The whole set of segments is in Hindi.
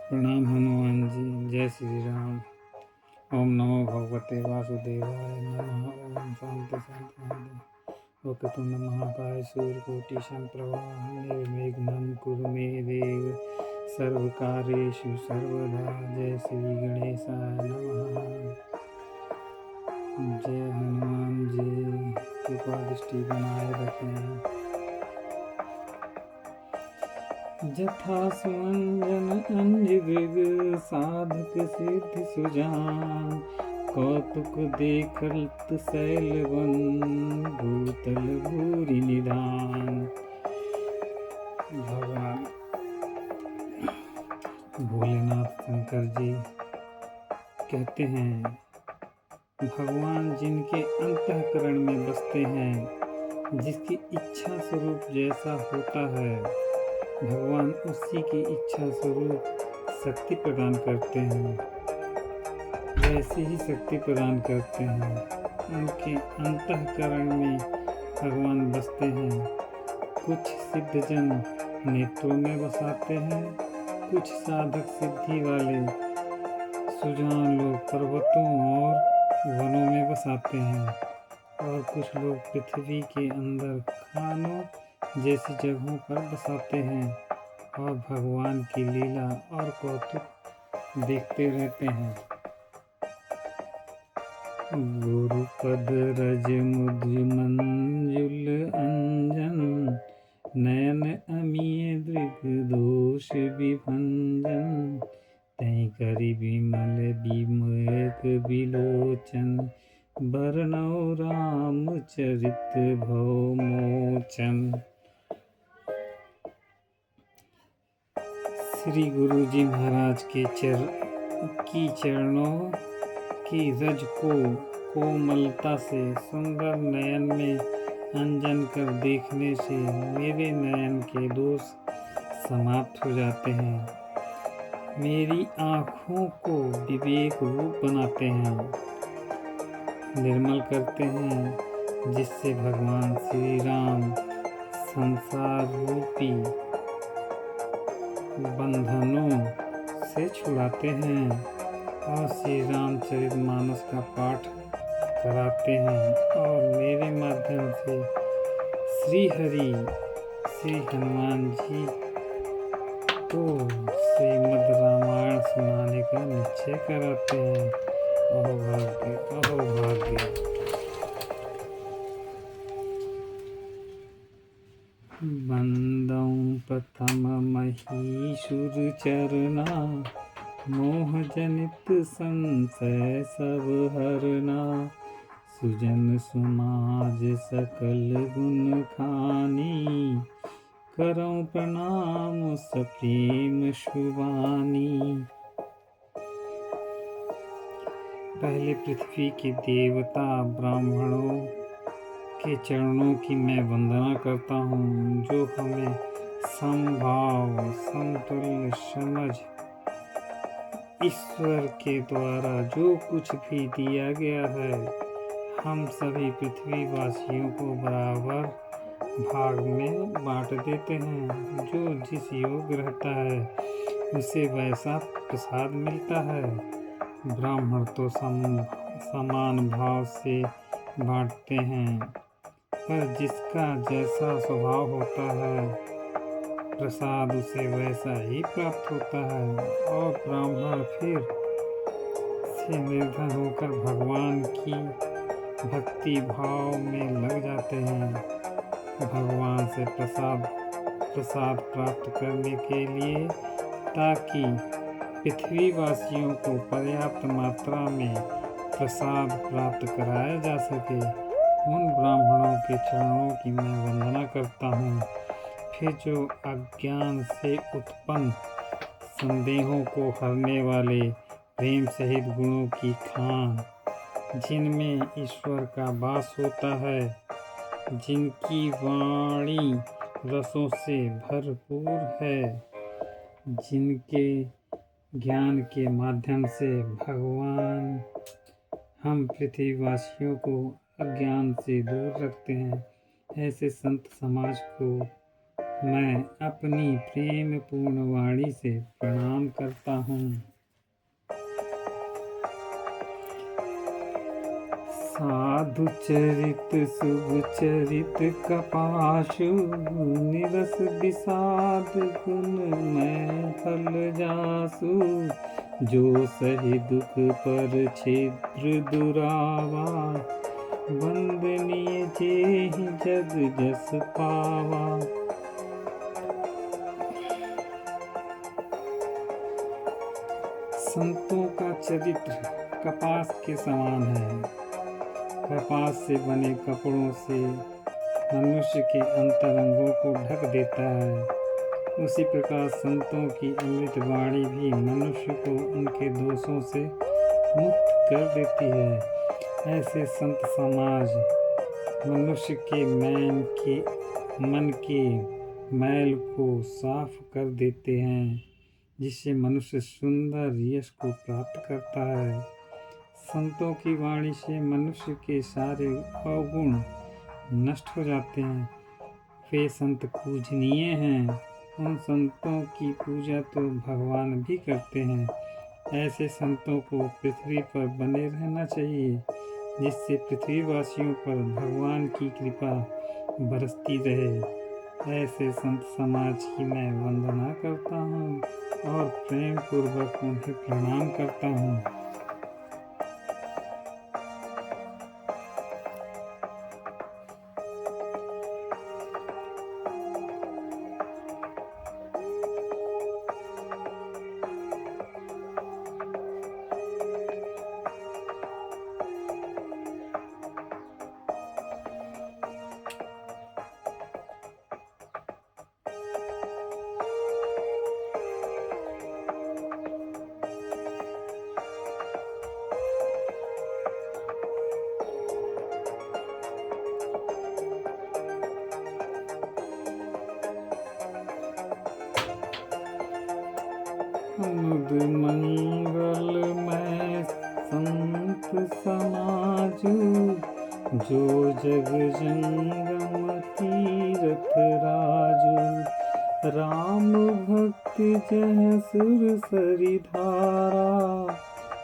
प्रणाम हनुमान जी। जय श्री राम। ओम नमो भगवते वासुदेवाय नमः। ओम शांति शांति। वक्रतुंड महाकाय सूर्यकोटि समप्रभा निर्विघ्नं कुरु मे देव सर्वकार्येषु सर्वदा। जय श्री गणेशाय नमः। जय हनुमान जी। कृपा दृष्टि बनाए रखें। जथा सुमंजन अंज मृग साधक सिद्धि सुजान। कौतुक देखत शैलवन भूतल भूरि निधान। भगवान भोलेनाथ शंकर जी कहते हैं, भगवान जिनके अंतःकरण में बसते हैं, जिसकी इच्छा स्वरूप जैसा होता है, भगवान उसी की इच्छा स्वरूप शक्ति प्रदान करते हैं, वैसी ही शक्ति प्रदान करते हैं। उनके अंतःकरण में भगवान बसते हैं। कुछ सिद्धजन नेत्रों में बसाते हैं, कुछ साधक सिद्धि वाले सुजान लोग पर्वतों और वनों में बसाते हैं, और कुछ लोग पृथ्वी के अंदर खानों जैसी जगहों पर बसाते हैं और भगवान की लीला और कौतुक देखते रहते हैं। गुरुपद रज मुद्र मंजुल अंजन। नयन अमीय दृग दोष विभंजन। तै करि विमल विमयक विलोचन। बरनौ रामचरित भव मोचन। श्री गुरु जी महाराज के चरणों की रज को कोमलता से सुंदर नयन में अंजन कर देखने से मेरे नयन के दोष समाप्त हो जाते हैं। मेरी आँखों को विवेक रूप बनाते हैं, निर्मल करते हैं, जिससे भगवान श्री राम संसार रूपी बंधनों से छुड़ाते हैं और श्री रामचरितमानस का पाठ कराते हैं, और मेरे माध्यम से श्री हरि श्री हनुमान जी को श्रीमद् रामायण सुनाने का निश्चय कराते हैं। अहो भाग्य, अहो भाग्य। बंदौ प्रथम महीसुर चरना। मोह जनित संशय सब हरना। सुजन समाज सकल गुण खानी। करौं प्रणाम सप्रेम शुभानी। पहले पृथ्वी के देवता ब्राह्मणों के चरणों की मैं वंदना करता हूँ, जो हमें समभाव समतुल्य समझ ईश्वर के द्वारा जो कुछ भी दिया गया है, हम सभी पृथ्वी वासियों को बराबर भाग में बांट देते हैं। जो जिस योग्य रहता है उसे वैसा प्रसाद मिलता है। ब्राह्मण तो समान भाव से बांटते हैं, पर जिसका जैसा स्वभाव होता है, प्रसाद उसे वैसा ही प्राप्त होता है। और ब्राह्मण फिर से निर्धन होकर भगवान की भक्ति भाव में लग जाते हैं। भगवान से प्रसाद प्राप्त करने के लिए, ताकि पृथ्वी वासियों को पर्याप्त मात्रा में प्रसाद प्राप्त कराया जा सके, उन ब्राह्मणों के चरणों की मैं वंदना करता हूँ। फिर जो अज्ञान से उत्पन्न संदेहों को हरने वाले प्रेम सहित गुणों की खान, जिनमें ईश्वर का वास होता है, जिनकी वाणी रसों से भरपूर है, जिनके ज्ञान के माध्यम से भगवान हम पृथ्वीवासियों को अज्ञान से दूर रखते हैं, ऐसे संत समाज को मैं अपनी प्रेम पूर्ण वाणी से प्रणाम करता हूँ। साधु चरित शुभ चरित कपाशु, निरस विषाद गुण मैं फल जासु। जो सही दुख पर छिद्र दुरावा, वंदनीय जेहि जग जस पावा। संतों का चरित्र कपास के समान है। कपास से बने कपड़ों से मनुष्य के अंतरंगों को ढक देता है, उसी प्रकार संतों की अमृत वाणी भी मनुष्य को उनके दोषों से मुक्त कर देती है। ऐसे संत समाज मनुष्य के मन के मैल को साफ कर देते हैं, जिससे मनुष्य सुंदर यश को प्राप्त करता है। संतों की वाणी से मनुष्य के सारे अवगुण नष्ट हो जाते हैं। वे संत पूजनीय हैं। उन संतों की पूजा तो भगवान भी करते हैं। ऐसे संतों को पृथ्वी पर बने रहना चाहिए, जिससे पृथ्वीवासियों पर भगवान की कृपा बरसती रहे। ऐसे संत समाज की मैं वंदना करता हूँ और प्रेम पूर्वक उन्हें प्रणाम करता हूँ। मुद मंगल मैं संत समाजू, जो जग जंगम तीरथ राजू। राम भक्ति जह सुर सरि धारा,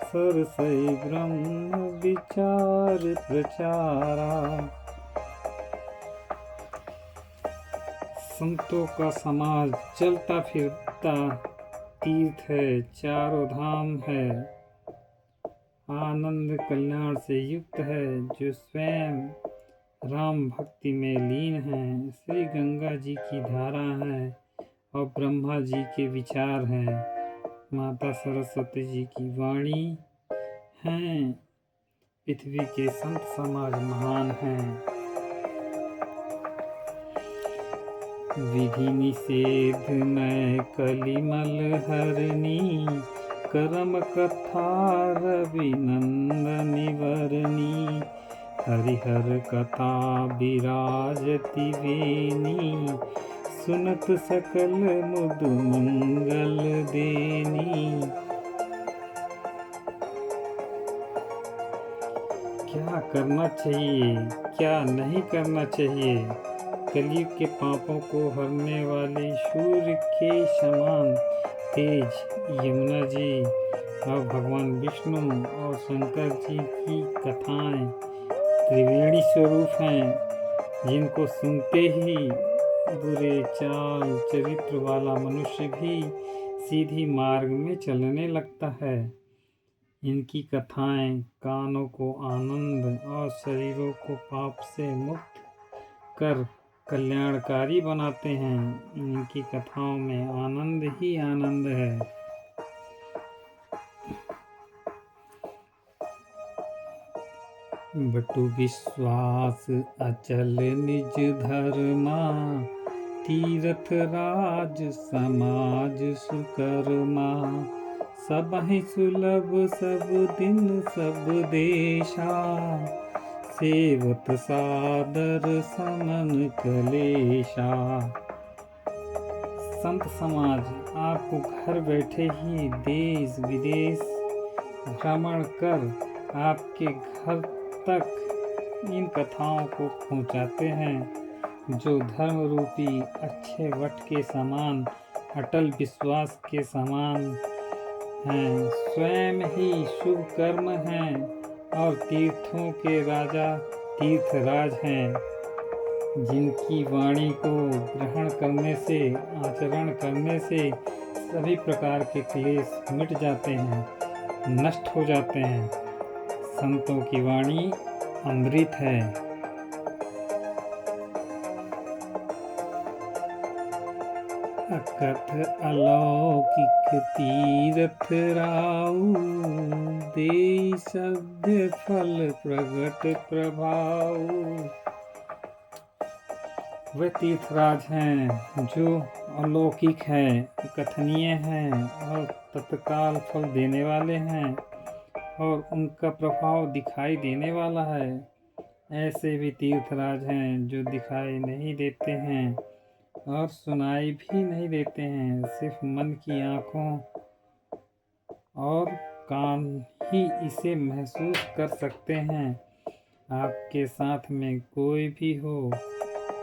सरसई ब्रह्म विचार प्रचारा। संतों का समाज चलता फिरता तीर्थ है, चारों धाम है, आनंद कल्याण से युक्त है, जो स्वयं राम भक्ति में लीन है। श्री गंगा जी की धारा है और ब्रह्मा जी के विचार हैं, माता सरस्वती जी की वाणी हैं। पृथ्वी के संत समाज महान हैं। विधि निषेध मैं कलिमल हरनी, करम कथा रवि नंदनी वरनी। हरिहर कथा विराजति वेनी, सुनत सकल मुद मंगल देनी। क्या करना चाहिए, क्या नहीं करना चाहिए। कलयुग के पापों को हरने वाले सूर्य के समान तेज यमुना जी और भगवान विष्णु और शंकर जी की कथाएं त्रिवेणी स्वरूप हैं, जिनको सुनते ही बुरे चाल चरित्र वाला मनुष्य भी सीधी मार्ग में चलने लगता है। इनकी कथाएं कानों को आनंद और शरीरों को पाप से मुक्त कर कल्याणकारी बनाते हैं। इनकी कथाओं में आनंद ही आनंद है। बटु विश्वास अचल निज धर्मा, तीर्थ राज समाज सुकर्मा। सबहि सुलभ सब दिन सब देशा, सेवत सादर समन कलेशा। संत समाज आपको घर बैठे ही देश विदेश भ्रमण कर आपके घर तक इन कथाओं को पहुंचाते हैं। जो धर्म रूपी अच्छे वट के समान अटल विश्वास के समान हैं, स्वयं ही शुभ कर्म हैं और तीर्थों के राजा तीर्थराज हैं, जिनकी वाणी को ग्रहण करने से आचरण करने से सभी प्रकार के क्लेश मिट जाते हैं, नष्ट हो जाते हैं। संतों की वाणी अमृत है। अकथ अलौकिक तीरथ राऊ, देई सद्य फल प्रगट प्रभाऊ। वे तीर्थराज हैं जो अलौकिक हैं, कथनीय हैं और तत्काल फल देने वाले हैं और उनका प्रभाव दिखाई देने वाला है। ऐसे भी तीर्थराज हैं जो दिखाई नहीं देते हैं और सुनाई भी नहीं देते हैं, सिर्फ मन की आँखों और कान ही इसे महसूस कर सकते हैं। आपके साथ में कोई भी हो,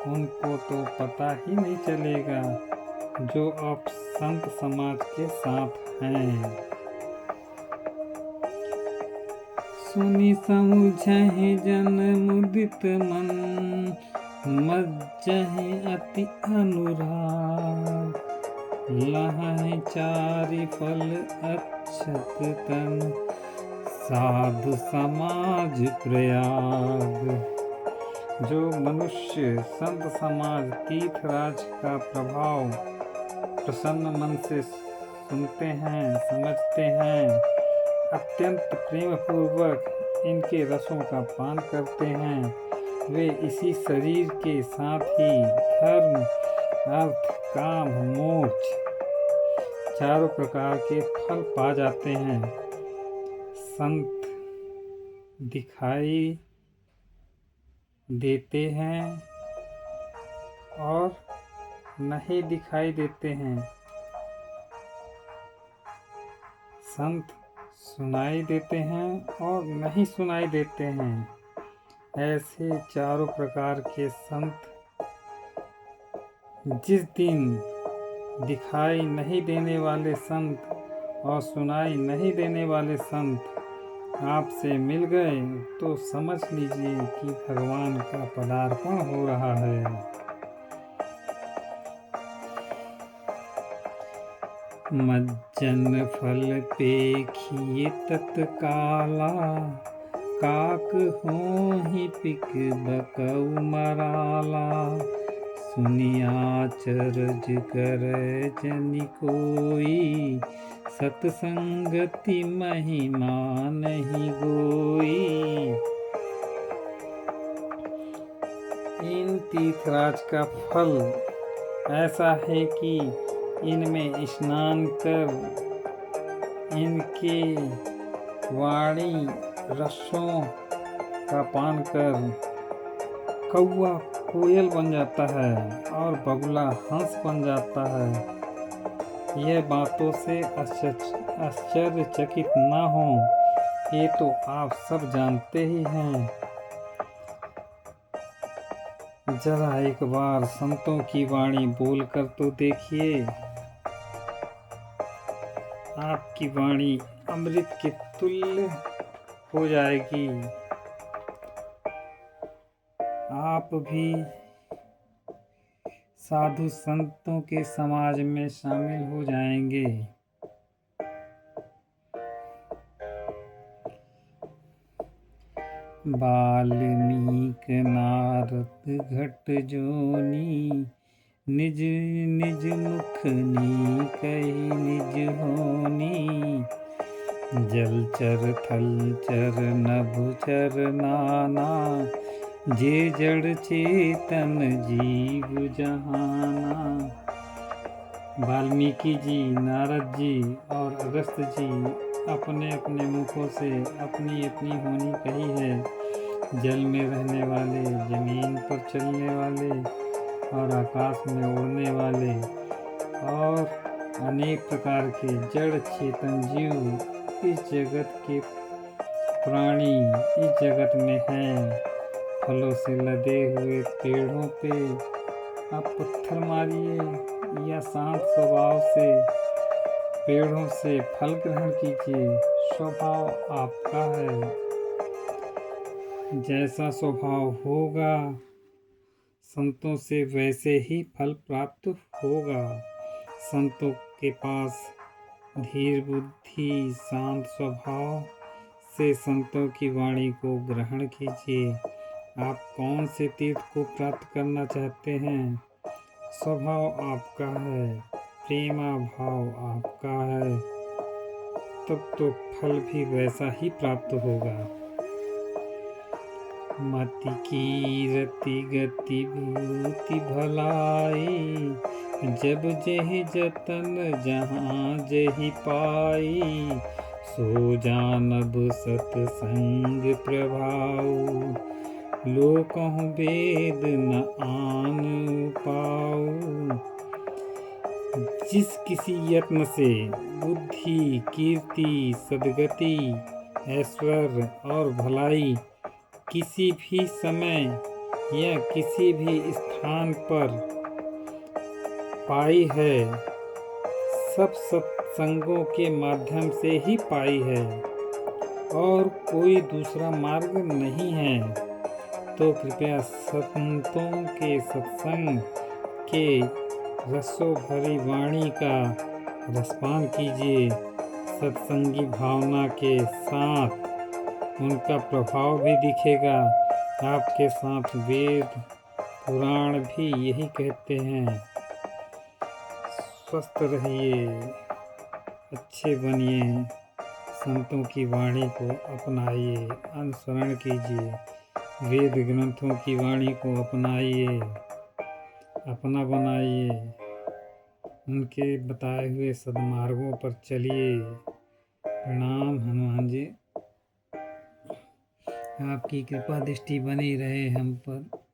उनको तो पता ही नहीं चलेगा जो आप संत समाज के साथ हैं। सुनी समुझहि जन मुदित मन, मज्जहि अति अनुराग। लहहि चारि फल अक्षत तन, साधु समाज प्रयाग। जो मनुष्य संत समाज तीर्थराज का प्रभाव प्रसन्न मन से सुनते हैं, समझते हैं, अत्यंत प्रेम पूर्वक इनके रसों का पान करते हैं, वे इसी शरीर के साथ ही धर्म, अर्थ, काम, मोक्ष चारों प्रकार के फल पा जाते हैं। संत दिखाई देते हैं और नहीं दिखाई देते हैं। संत सुनाई देते हैं और नहीं सुनाई देते हैं। ऐसे चारों प्रकार के संत जिस दिन दिखाई नहीं देने वाले संत और सुनाई नहीं देने वाले संत आपसे मिल गए तो समझ लीजिए कि भगवान का पदार्पण हो रहा है। मज्जन फल पेखिए तत्काला, काक होहि पिक बकऊ मराला। सुनिया चरज करे जनि कोई, सतसंगति महिमा नहीं गोई। इन तीर्थराज का फल ऐसा है कि इनमें स्नान कर इनके वाणी रसों का पान कर कौवा कोयल बन जाता है और बगुला हंस बन जाता है। यह बातों से आश्चर्यचकित ना हो, ये तो आप सब जानते ही हैं। जरा एक बार संतों की वाणी बोलकर तो देखिए, आपकी वाणी अमृत के तुल्य हो जाएगी। आप भी साधु संतों के समाज में शामिल हो जाएंगे। वाल्मीक नारद घट जोनी, निज निज मुख कही निज होनी। जलचर थलचर नभचर नाना, जे जड़ चेतन जीव जहाना। वाल्मीकि जी, नारद जी और अगस्त्य जी अपने अपने मुखों से अपनी अपनी होनी कही है। जल में रहने वाले, जमीन पर चलने वाले और आकाश में उड़ने वाले और अनेक प्रकार के जड़ चेतन जीव इस जगत के प्राणी इस जगत में हैं। फलों से लदे हुए पेड़ों पे आप पत्थर मारिए या शांत स्वभाव से पेड़ों से फल ग्रहण कीजिए। स्वभाव आपका है, जैसा स्वभाव होगा संतों से वैसे ही फल प्राप्त होगा। संतों के पास धीर बुद्धि, शांत स्वभाव से संतों की वाणी को ग्रहण कीजिए। आप कौन से तीर्थ को प्राप्त करना चाहते हैं? स्वभाव आपका है, प्रेमा भाव आपका है, तब तो फल भी वैसा ही प्राप्त होगा। मति की रति गति भूति भलाई, जब जेहि जतन जहाँ जेहि पाई, सो जानब सतसंग प्रभाऊ, लोकहु वेद न आन पाऊ। जिस किसी यत्न से बुद्धि, कीर्ति, सद्गति, ऐश्वर्य और भलाई किसी भी समय या किसी भी स्थान पर पाई है, सब सत्संगों के माध्यम से ही पाई है और कोई दूसरा मार्ग नहीं है, तो कृपया संतों के सत्संग के रसों भरी वाणी का रसपान कीजिए। सत्संगी भावना के साथ उनका प्रभाव भी दिखेगा। आपके साथ वेद पुराण भी यही कहते हैं। स्वस्थ रहिए, अच्छे बनिए, संतों की वाणी को अपनाइए, अनुसरण कीजिए, वेद ग्रंथों की वाणी को अपनाइए, अपना बनाइए, उनके बताए हुए सद्मार्गों पर चलिए। प्रणाम हनुमान जी, आपकी कृपा दृष्टि बनी रहे हम पर।